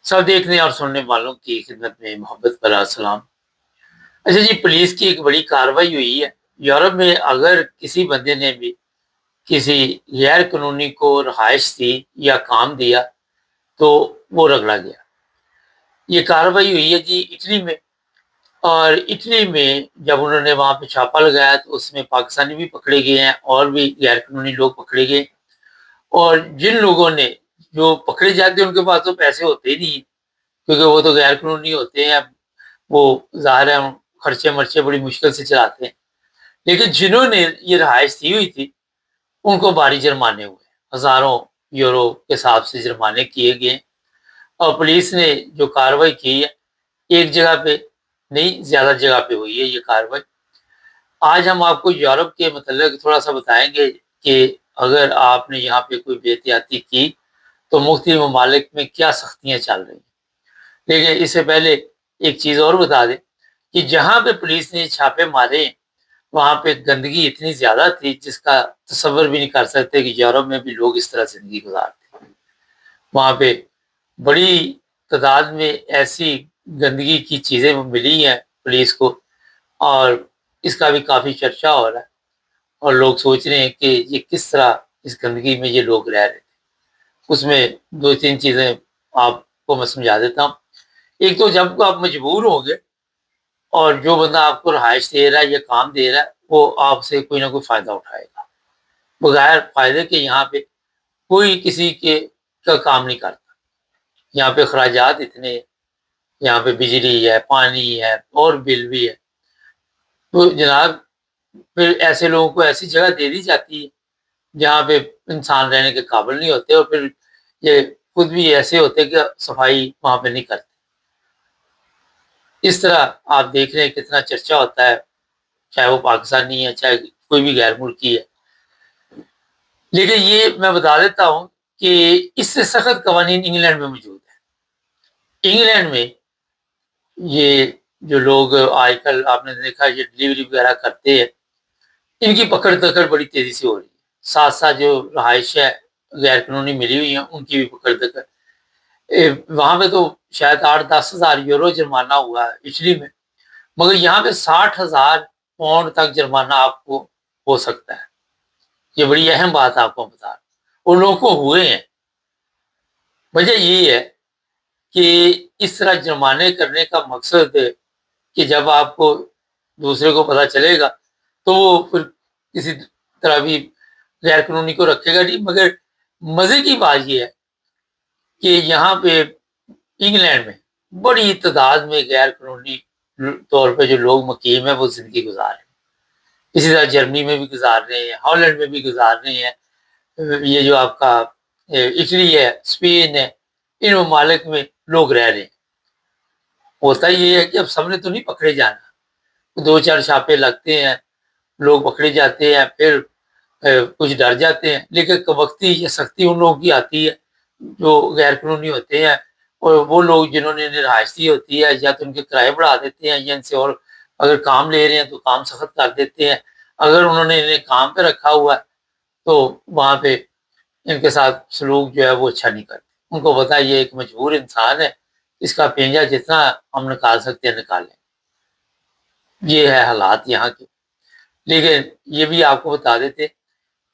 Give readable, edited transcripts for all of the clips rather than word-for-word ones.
سب دیکھنے اور سننے والوں کی خدمت میں محبت بھرا سلام۔ اچھا جی، پولیس کی ایک بڑی کارروائی ہوئی ہے یورپ میں۔ اگر کسی بندے نے بھی کسی غیر قانونی کو رہائش دی یا کام دیا تو وہ رگڑا گیا۔ یہ کارروائی ہوئی ہے جی اٹلی میں، اور اٹلی میں جب انہوں نے وہاں پہ چھاپا لگایا تو اس میں پاکستانی بھی پکڑے گئے ہیں اور بھی غیر قانونی لوگ پکڑے گئے، اور جن لوگوں نے جو پکڑے جاتے ہیں ان کے پاس تو پیسے ہوتے ہی نہیں ہیں، کیونکہ وہ تو غیر قانونی ہوتے ہیں، وہ ظاہر ہے خرچے مرچے بڑی مشکل سے چلاتے ہیں۔ لیکن جنہوں نے یہ رہائش دی ہوئی تھی ان کو بھاری جرمانے ہوئے، ہزاروں یورو کے حساب سے جرمانے کیے گئے، اور پولیس نے جو کارروائی کی ہے ایک جگہ پہ نہیں زیادہ جگہ پہ ہوئی ہے یہ کارروائی۔ آج ہم آپ کو یورپ کے متعلق تھوڑا سا بتائیں گے کہ اگر آپ نے یہاں پہ کوئی بے احتیاطی کی تو مختلف ممالک میں کیا سختیاں چل رہی ہیں۔ لیکن اس سے پہلے ایک چیز اور بتا دیں کہ جہاں پہ پولیس نے چھاپے مارے وہاں پہ گندگی اتنی زیادہ تھی جس کا تصور بھی نہیں کر سکتے کہ یورپ میں بھی لوگ اس طرح زندگی گزارتے ہیں۔ وہاں پہ بڑی تعداد میں ایسی گندگی کی چیزیں ملی ہیں پولیس کو، اور اس کا بھی کافی چرچہ ہو رہا ہے، اور لوگ سوچ رہے ہیں کہ یہ کس طرح اس گندگی میں یہ لوگ رہ رہے تھے۔ اس میں دو تین چیزیں آپ کو میں سمجھا دیتا ہوں۔ ایک تو جب آپ مجبور ہوں گے اور جو بندہ آپ کو رہائش دے رہا ہے یا کام دے رہا ہے وہ آپ سے کوئی نہ کوئی فائدہ اٹھائے گا، بغیر فائدے کے یہاں پہ کوئی کسی کے کا کام نہیں کرتا۔ یہاں پہ اخراجات اتنے ہیں، یہاں پہ بجلی ہے، پانی ہے، اور بل بھی ہے، تو جناب پھر ایسے لوگوں کو ایسی جگہ دے دی جاتی ہے جہاں پہ انسان رہنے کے قابل نہیں ہوتے، اور پھر یہ خود بھی ایسے ہوتے کہ صفائی وہاں پہ نہیں کرتے۔ اس طرح آپ دیکھ رہے ہیں کتنا چرچا ہوتا ہے، چاہے وہ پاکستانی ہے چاہے کوئی بھی غیر ملکی ہے۔ لیکن یہ میں بتا دیتا ہوں کہ اس سے سخت قوانین انگلینڈ میں موجود ہیں۔ انگلینڈ میں یہ جو لوگ آج کل آپ نے دیکھا یہ ڈلیوری وغیرہ کرتے ہیں، ان کی پکڑ دکڑ بڑی تیزی سے ہو رہی ہے، ساتھ ساتھ جو رہائش ہے غیر قانونی ملی ہوئی ہیں ان کی بھی پکڑ دکڑ۔ وہاں پہ تو شاید 8-10 ہزار یورو جرمانہ ہوا ہے اٹلی میں، مگر یہاں پہ 60,000 پاؤنڈ تک جرمانہ آپ کو ہو سکتا ہے۔ یہ بڑی اہم بات آپ کو بتا رہا ہوں، ان لوگوں کو ہوئے ہیں۔ وجہ یہی ہے کہ اس طرح جرمانے کرنے کا مقصد ہے کہ جب آپ کو دوسرے کو پتہ چلے گا تو وہ پھر کسی طرح بھی غیر قانونی کو رکھے گا نہیں۔ مگر مزے کی بات یہ ہے کہ یہاں پہ انگلینڈ میں بڑی تعداد میں غیر قانونی طور پہ جو لوگ مقیم ہیں وہ زندگی گزار رہے ہیں، اسی طرح جرمنی میں بھی گزار رہے ہیں، ہالینڈ میں بھی گزار رہے ہیں، یہ جو آپ کا اٹلی ہے، اسپین ہے، ان ممالک میں لوگ رہ رہے ہیں۔ ہوتا یہ ہے کہ اب سب نے تو نہیں پکڑے جانا، 2-4 چھاپے لگتے ہیں، لوگ پکڑے جاتے ہیں، پھر کچھ ڈر جاتے ہیں، لیکن وقتی یا سختی ان لوگوں کی آتی ہے جو غیر قانونی ہوتے ہیں، اور وہ لوگ جنہوں نے رہائش دی ہوتی ہے یا تو ان کے کرائے بڑھا دیتے ہیں یا ان سے اور اگر کام لے رہے ہیں تو کام سخت کر دیتے ہیں، اگر انہوں نے انہیں کام پہ رکھا ہوا ہے تو وہاں پہ ان کے ساتھ سلوک جو ہے وہ اچھا نہیں کرتے۔ ان کو پتا ہے یہ ایک مجبور انسان ہے، اس کا پینجا جتنا ہم نکال سکتے ہیں نکالیں۔ یہ ہے حالات یہاں کے۔ لیکن یہ بھی آپ کو بتا دیتے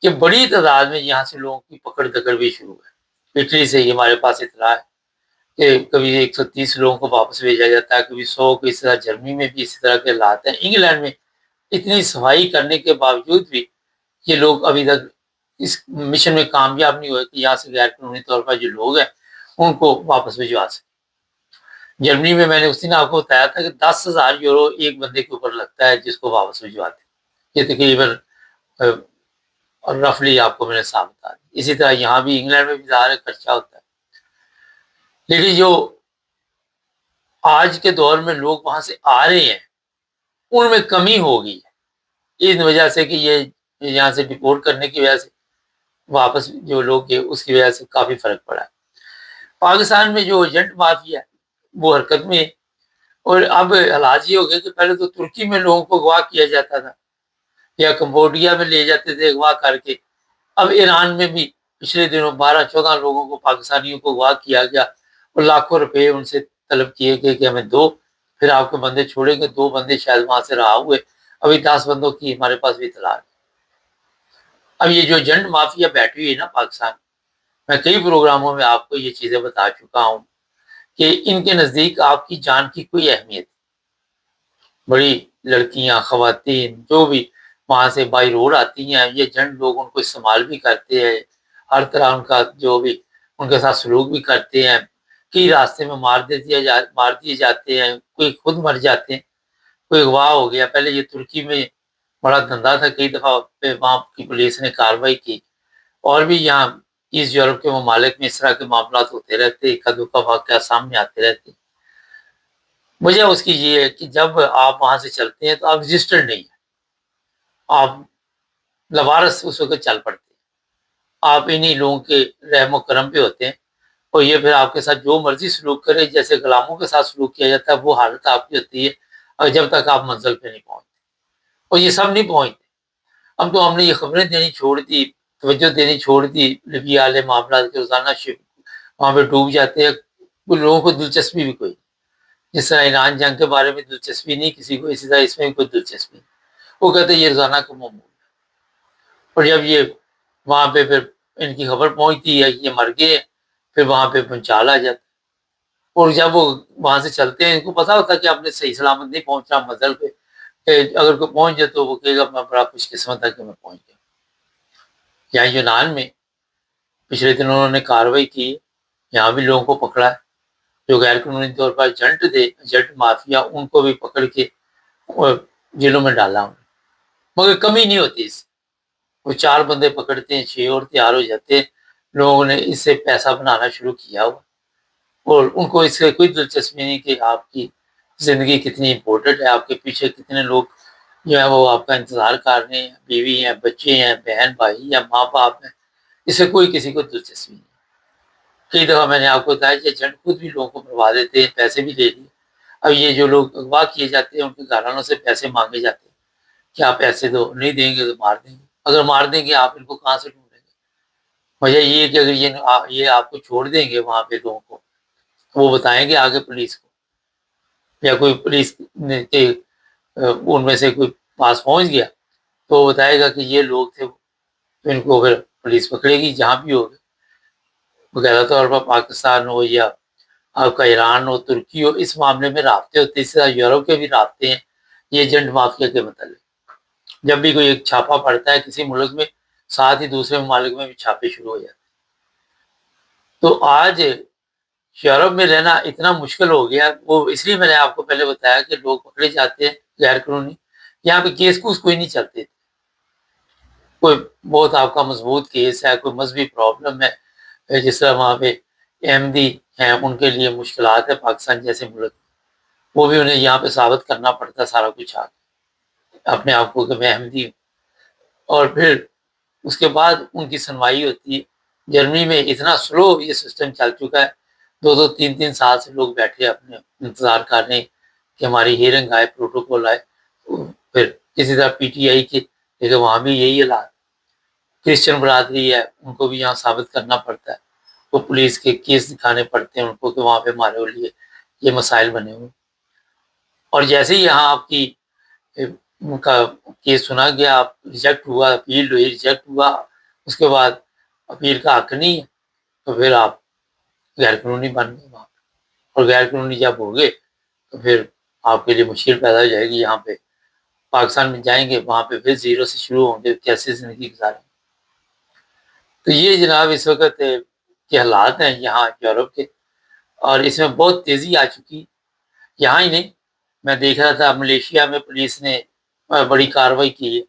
کہ بڑی تعداد میں یہاں سے لوگوں کی پکڑ دکڑ بھی شروع ہے۔ اٹلی سے ہی ہمارے پاس اطلاع ہے کہ کبھی 130 لوگوں کو واپس بھیجا جاتا ہے، کبھی 100 کو، اس طرح جرمنی میں بھی اسی طرح کے حالات ہیں۔ انگلینڈ میں اتنی صفائی کرنے کے باوجود بھی یہ لوگ ابھی تک اس مشن میں کامیاب نہیں ہوئے کہ یہاں سے غیر قانونی طور پر جو لوگ ہیں ان کو واپس بھجوا سکیں۔ جرمنی میں میں نے اس دن آپ کو بتایا تھا کہ 10,000 یورو ایک بندے کے اوپر لگتا ہے جس کو واپس بھجواتے ہیں۔ یہ تقریباً رفلی آپ کو میں نے صاف بتا دی۔ اسی طرح یہاں بھی انگلینڈ میں بھی ظاہر خرچہ ہوتا ہے، لیکن جو آج کے دور میں لوگ وہاں سے آ رہے ہیں ان میں کمی ہو گئی ہے، اس وجہ سے کہ یہ یہاں سے ڈپورٹ کرنے کی وجہ سے واپس جو لوگ ہیں اس کی وجہ سے کافی فرق پڑا ہے۔ پاکستان میں جو ایجنٹ مافیا ہے وہ حرکت میں ہے، اور اب حالات یہ ہو گئے کہ پہلے تو ترکی میں لوگوں کو اغوا کیا جاتا تھا یا کمبوڈیا میں لے جاتے تھے اغوا کر کے، اب ایران میں بھی پچھلے دنوں 12-14 لوگوں کو، پاکستانیوں کو اغوا کیا گیا اور لاکھوں روپے ان سے طلب کیے گئے کہ ہمیں دو، پھر آپ کے بندے چھوڑیں گے، 2 بندے شاید وہاں سے رہا ہوئے، ابھی 10 بندوں کی ہمارے پاس بھی اطلاع ہے۔ اب یہ جو ایجنٹ مافیا بیٹھی ہوئی ہے نا پاکستان، میں کئی پروگراموں میں آپ کو یہ چیزیں بتا چکا ہوں کہ ان کے نزدیک آپ کی جان کی کوئی اہمیت، بڑی لڑکیاں، خواتین جو بھی وہاں سے بائی روڈ آتی ہیں، یہ ایجنٹ لوگ ان کو استعمال بھی کرتے ہیں، ہر طرح ان کا جو بھی ان کے ساتھ سلوک بھی کرتے ہیں، کئی راستے میں مار دیے جاتے ہیں، کوئی خود مر جاتے ہیں، کوئی اغوا ہو گیا۔ پہلے یہ ترکی میں بڑا دھندا تھا، کئی دفعہ پہ وہاں کی پولیس نے کارروائی کی، اور بھی یہاں ایسٹ یورپ کے ممالک میں اس طرح کے معاملات ہوتے رہتے، اکا دکا واقعات سامنے آتے رہتے۔ وجہ اس کی یہ ہے کہ جب آپ وہاں سے چلتے ہیں تو آپ رجسٹرڈ نہیں ہیں، آپ لوارث اس وقت چل پڑتے ہیں، آپ انہی لوگوں کے رحم و کرم پہ ہوتے ہیں، اور یہ پھر آپ کے ساتھ جو مرضی سلوک کرے، جیسے غلاموں کے ساتھ سلوک کیا جاتا ہے، وہ حالت آپ کی ہوتی ہے، اور جب تک آپ منزل پہ نہیں پہنچتے، اور یہ سب نہیں پہنچتے۔ اب تو ہم نے یہ خبریں دینی چھوڑ دی، توجہ دینی چھوڑ دی، لیبیا والے معاملات کے روزانہ شپ وہاں پہ ڈوب جاتے ہیں، لوگوں کو دلچسپی بھی کوئی، جس طرح ایران جنگ کے بارے میں دلچسپی نہیں کسی کو، اسی طرح اس میں بھی کوئی دلچسپی نہیں، وہ کہتے ہیں یہ روزانہ کا معمول ہے۔ اور جب یہ وہاں پہ پھر ان کی خبر پہنچتی ہے یہ مر گئے، پھر وہاں پہ پنچال آ جاتا ہے، اور جب وہ وہاں سے چلتے ہیں ان کو پتا ہوتا ہے کہ آپ نے صحیح سلامت نہیں پہنچنا منزل پہ، اگر کوئی پہنچ جائے تو وہ کہے گا میں بڑا خوش قسمت ہے کہ میں پہنچ گیا۔ یہاں یونان میں پچھلے دنوں انہوں نے کارروائی کی، یہاں بھی لوگوں کو پکڑا ہے جو غیر قانونی طور پر ایجنٹ تھے، ایجنٹ مافیا، ان کو بھی پکڑ کے جیلوں میں ڈالا انہوں نے، مگر کمی نہیں ہوتی اس سے، وہ 4 بندے پکڑتے ہیں، 6 اور تیار ہو جاتے ہیں، لوگوں نے اس سے پیسہ بنانا شروع کیا ہوا، اور ان کو اس سے کوئی دلچسپی نہیں کہ آپ کی زندگی کتنی امپورٹنٹ ہے، آپ کے پیچھے کتنے لوگ جو ہے وہ آپ کا انتظار کر رہے ہیں، بیوی ہیں، بچے ہیں، بہن بھائی یا ماں باپ ہیں، اس سے کوئی کسی کو دلچسپی نہیں۔ کئی دفعہ میں نے آپ کو بتایا کہ ایجنٹ خود بھی لوگوں کو مروا دیتے ہیں، پیسے بھی لے لیے۔ اب یہ جو لوگ اغوا کیے جاتے ہیں ان کے گھرانوں سے پیسے مانگے جاتے ہیں کہ آپ پیسے دو، نہیں دیں گے تو مار دیں گے، اگر مار دیں گے آپ ان کو کہاں سے ڈھونڈیں گے؟ وجہ یہ ہے کہ اگر یہ آپ کو چھوڑ دیں گے وہاں پہ لوگوں کو، وہ بتائیں گے آگے پولیس کو، یا کوئی پولیس کے ان میں سے کوئی پاس پہنچ گیا تو وہ بتائے گا کہ یہ لوگ تھے، تو ان کو پھر پولیس پکڑے گی جہاں بھی ہوگا، باقاعدہ طور پر پاکستان ہو یا آپ کا ایران ہو، ترکی ہو، اس معاملے میں رابطے ہوتے ہیں، اس طرح یورپ کے بھی رابطے ہیں یہ ایجنٹ مافیا کے متعلق۔ جب بھی کوئی ایک چھاپا پڑتا ہے کسی ملک میں، ساتھ ہی دوسرے ممالک میں بھی چھاپے شروع ہو جاتے ہیں۔ تو آج یورپ میں رہنا اتنا مشکل ہو گیا، وہ اس لیے میں نے آپ کو پہلے بتایا کہ لوگ پکڑے جاتے ہیں غیر قانونی، یہاں پہ کیس کوس کوئی نہیں چلتے تھے، کوئی بہت آپ کا مضبوط کیس ہے، کوئی مذہبی پرابلم ہے، جس طرح وہاں پہ احمدی ہیں ان کے لیے مشکلات ہے پاکستان جیسے ملک، وہ بھی انہیں یہاں پہ ثابت کرنا پڑتا ہے سارا کچھ اپنے آپ کو کہ میں احمدی ہوں، اور پھر اس کے بعد ان کی سنوائی ہوتی ہے۔ جرمنی میں اتنا سلو یہ سسٹم چل چکا ہے، 2-3 سال سے لوگ بیٹھے اپنے انتظار کر رہے ہیں کہ ہماری ہیئرنگ آئے، پروٹوکول آئے، پھر کسی طرح پی ٹی آئی کے، لیکن وہاں بھی یہی حالات، کرسچن برادری ہے ان کو بھی یہاں ثابت کرنا پڑتا ہے، وہ پولیس کے کیس دکھانے پڑتے ہیں ان کو کہ وہاں پہ ہمارے لیے یہ مسائل بنے ہوئے، اور جیسے ہی یہاں آپ کی ان کا کیس سنا گیا، ریجیکٹ ہوا، اپیل ہوئی، ریجیکٹ ہوا، اس کے بعد اپیل کا حق نہیں ہے تو پھر آپ غیر قانونی بن گئے وہاں پہ، اور غیر قانونی جب ہو گئے تو پھر آپ کے لیے مشکل پیدا ہو جائے گی، یہاں پہ پاکستان میں جائیں گے وہاں پہ پھر زیرو سے شروع ہوں گے، کیسے زندگی گزاریں گے۔ تو یہ جناب اس وقت کے حالات ہیں یہاں یورپ کے، اور اس میں بہت تیزی آ چکی، یہاں ہی نہیں، میں دیکھ رہا تھا ملیشیا میں پولیس نے بڑی کارروائی کی ہے،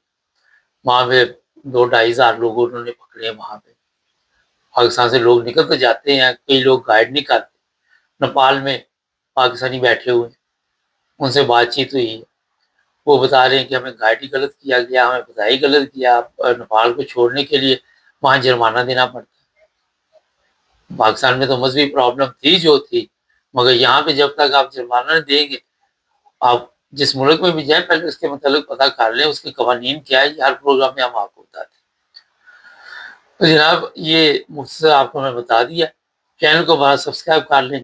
وہاں پہ 2-2.5 ہزار لوگ انہوں نے پکڑے ہیں وہاں پہ، پاکستان سے لوگ نکل تو جاتے ہیں، کئی لوگ گائیڈ نہیں کرتے، نیپال میں پاکستانی بیٹھے ہوئے ہیں، ان سے بات چیت ہوئی ہے، وہ بتا رہے ہیں کہ ہمیں گائیڈ ہی غلط کیا گیا، ہمیں بتائی غلط کیا، نیپال کو چھوڑنے کے لیے وہاں جرمانہ دینا پڑتا ہے۔ پاکستان میں تو مذہبی پرابلم تھی جو تھی، مگر یہاں پہ جب تک آپ جرمانہ نہیں دیں گے، آپ جس ملک میں بھی جائیں پہلے اس کے متعلق پتہ کر لیں اس کے قوانین کیا ہے، یہ ہر پروگرام میں ہم آپ کو بتاتے ہیں۔ تو جناب یہ مختصر آپ کو میں بتا دیا، چینل کو بڑا سبسکرائب کر لیں۔